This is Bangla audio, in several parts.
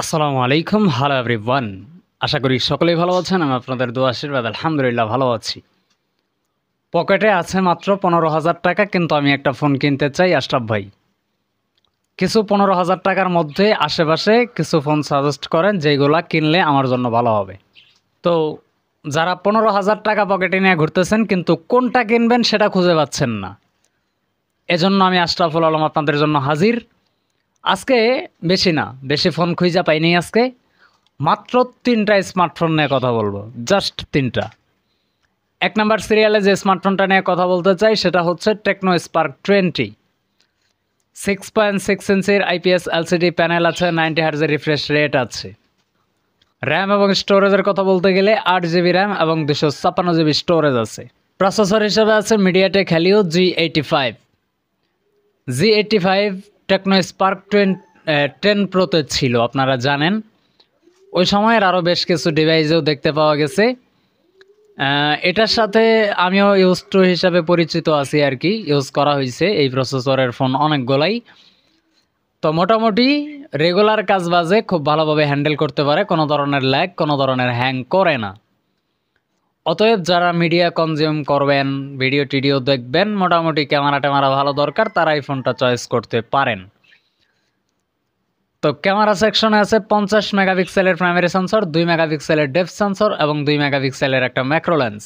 আসসালামু আলাইকুম, হ্যালো এভরিওয়ান। আশা করি সকলেই ভালো আছেন। আমি আপনাদের দোয়া আশীর্বাদ আলহামদুলিল্লাহ ভালো আছি। পকেটে আছে মাত্র 15,000 টাকা, কিন্তু আমি একটা ফোন কিনতে চাই আশরাফ ভাই। কিছু 15,000 টাকার মধ্যে আশেপাশে কিছু ফোন সাজেস্ট করেন যেগুলা কিনলে আমার জন্য ভালো হবে। তো যারা 15,000 টাকা পকেটে নিয়ে ঘুরতেছেন কিন্তু কোনটা কিনবেন সেটা খুঁজে পাচ্ছেন না, এজন্য আমি আশরাফুল আলম আপনাদের জন্য হাজির। আজকে বেশি ফোন খুঁজে পাইনি আজকে। মাত্র 3টা স্মার্টফোন নিয়ে কথা বলবো, জাস্ট 3টা। এক নাম্বার সিরিয়ালে যে স্মার্টফোনটা নিয়ে কথা বলতে চাই সেটা হচ্ছে টেকনো স্পার্ক 20। 6.6 ইঞ্চির আইপিএস এলসিডি প্যানেল আছে, 90 হার্জের রিফ্রেশ রেট আছে। র্যাম এবং স্টোরেজের কথা বলতে গেলে 8 জিবি র্যাম এবং 256 জিবি স্টোরেজ আছে। প্রসেসর হিসেবে আছে মিডিয়াটেক হেলিও জি85। টেকনো স্পার্ক 10 প্রোতে ছিল, আপনারা জানেন। ওই সময়ের আরও বেশ কিছু ডিভাইসেও দেখতে পাওয়া গেছে। এটার সাথে আমিও ইউজ টু হিসাবে পরিচিত আছি আর কি, ইউজ করা হয়েছে এই প্রসেসরের ফোন অনেকগুলাই। তো মোটামুটি রেগুলার কাজ বাজে খুব ভালোভাবে হ্যান্ডেল করতে পারে, কোনো ধরনের ল্যাগ, কোনো ধরনের হ্যাং করে না। অতএব যারা মিডিয়া কনজিউম করবেন, ভিডিও টিডিও দেখবেন, মোটামুটি ক্যামেরা ট্যামেরা ভালো দরকার, তারা এই ফোনটা চয়েস করতে পারেন। তো ক্যামেরা সেকশনে আছে 50 মেগাপিক্সেলের প্রাইমারি সেন্সর, 2 মেগাপিক্সেলের ডেপথ সেন্সর এবং 2 মেগাপিক্সেলের একটা ম্যাক্রো লেন্স,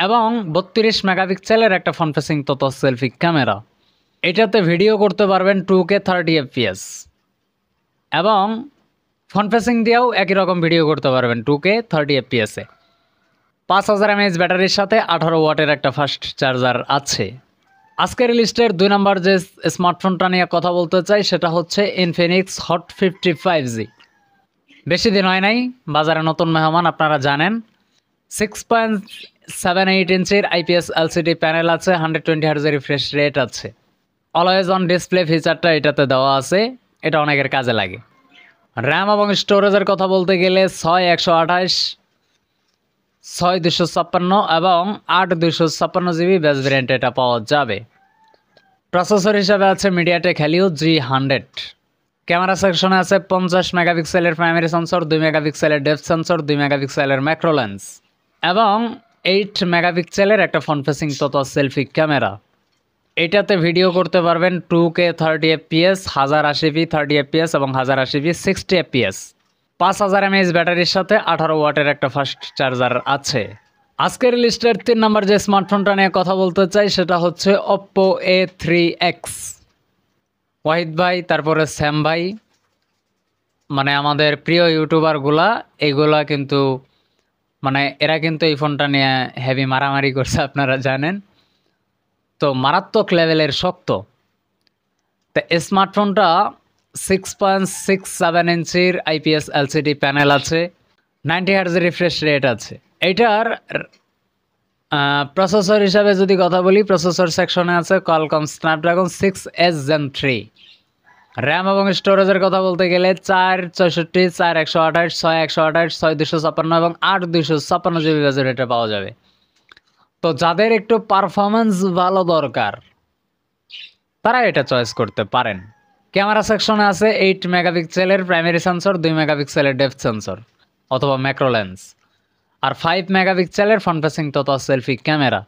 এবং 32 মেগাপিক্সেলের একটা ফ্রন্ট ফেসিং তথা সেলফি ক্যামেরা। এটাতে ভিডিও করতে পারবেন 2K 30 FPS, এবং ফ্রন্ট ফেসিং দিয়েও একই রকম ভিডিও করতে পারবেন 2K 30 FPS এ। 5000 mAh ব্যাটারির সাথে 18 ওয়াটের একটা ফাস্ট চার্জার আছে। আজকের লিস্টের 2 নাম্বার যে স্মার্টফোনটা নিয়ে কথা বলতে চাই সেটা হচ্ছে ইনফিনিক্স হট 55G। বেশি দিন হয় নাই, বাজারে নতুন মেহমান, আপনারা জানেন। 6.78 ইঞ্চির আইপিএস এলসিডি প্যানেল আছে, 120 হার্জের রিফ্রেশ রেট আছে। অলওয়েজ অন ডিসপ্লে ফিচারটা এটাতে দেওয়া আছে, এটা অনেকের কাজে লাগে। র্যাম এবং স্টোরেজের কথা বলতে গেলে 6 128, 6 256 এবং 8 256 জিবি বেস ভেরিয়েন্ট এটা পাওয়া যাবে। প্রসেসর হিসাবে আছে মিডিয়াটেক হেলিও G100। ক্যামেরা সেকশনে আছে 50 মেগাপিক্সেলের প্রাইমারি সেন্সর, 2 মেগাপিক্সেলের ডেপথ সেন্সর, 2 মেগাপিক্সেলের ম্যাক্রো লেন্স এবং 8 মেগাপিক্সেলের একটা ফ্রন্ট ফেসিং তথা সেলফি ক্যামেরা। এটাতে ভিডিও করতে পারবেন 2K 30 FPS, 1080p 30 FPS এবং 1080p 60 FPS। 5000 mAh ব্যাটারির সাথে 18 ওয়াটের একটা ফাস্ট চার্জার আছে। আজকের লিস্টের 3 নম্বর যে স্মার্টফোনটা নিয়ে কথা বলতে চাই সেটা হচ্ছে Oppo A3X। ওয়াহিদ ভাই, তারপরে স্যাম ভাই, মানে আমাদের প্রিয় ইউটিউবারগুলা, এগুলা কিন্তু এরা কিন্তু এই ফোনটা নিয়ে হেভি মারামারি করছে, আপনারা জানেন। তো মারাত্মক লেভেলের শক্ত। তো স্মার্টফোনটা 6.67 ইঞ্চির আইপিএস এলসিডি প্যানেল আছে, 90 হার্জের রিফ্রেশ রেট আছে। এইটার প্রসেসর হিসাবে যদি কথা বলি, প্রসেসর সেকশনে আছে Qualcomm Snapdragon 6S Gen 3। RAM এবং স্টোরেজের কথা বলতে গেলে 4 64, 4 128, 6 128, 6 256 এবং 8 256 জিবি বেস ভেরিয়েন্টে পাওয়া যাবে। তো যাদের একটু পারফরমেন্স ভালো দরকার তারা এটা চয়েস করতে পারেন। ক্যামেরা সেকশনে আছে 8 মেগাপিক্সেলের প্রাইমারি সেন্সর, 2 মেগাপিক্সেলের ডেপথ সেন্সর অথবা ম্যাক্রো লেন্স, আর 5 মেগাপিক্সেলের ফ্রন্ট ফেসিং তথা সেলফি ক্যামেরা।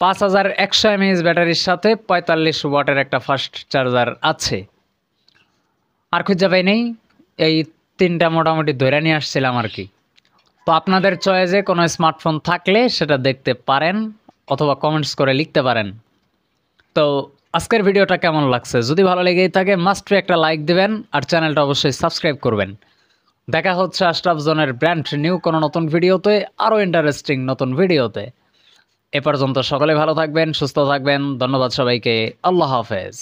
5100 mAh ব্যাটারির সাথে 45 ওয়াটের একটা ফাস্ট চার্জার আছে। আর খুঁজে পাই নেই, এই 3টা মোটামুটি ধরে নিয়ে আসছিলাম আর কি। তো আপনাদের চয়েসে কোনো স্মার্টফোন থাকলে সেটা দেখতে পারেন অথবা কমেন্টস করে লিখতে পারেন। তো আজকের ভিডিওটা কেমন লাগছে, যদি ভালো লেগেই থাকে মাস্ট একটা লাইক দিবেন আর চ্যানেলটা অবশ্যই সাবস্ক্রাইব করবেন। দেখা হচ্ছে আশরাফ জোনের ব্র্যান্ড নিউ কোনো নতুন ভিডিওতে, আরও ইন্টারেস্টিং নতুন ভিডিওতে। এ পর্যন্ত সকলে ভালো থাকবেন, সুস্থ থাকবেন। ধন্যবাদ সবাইকে। আল্লাহ হাফেজ।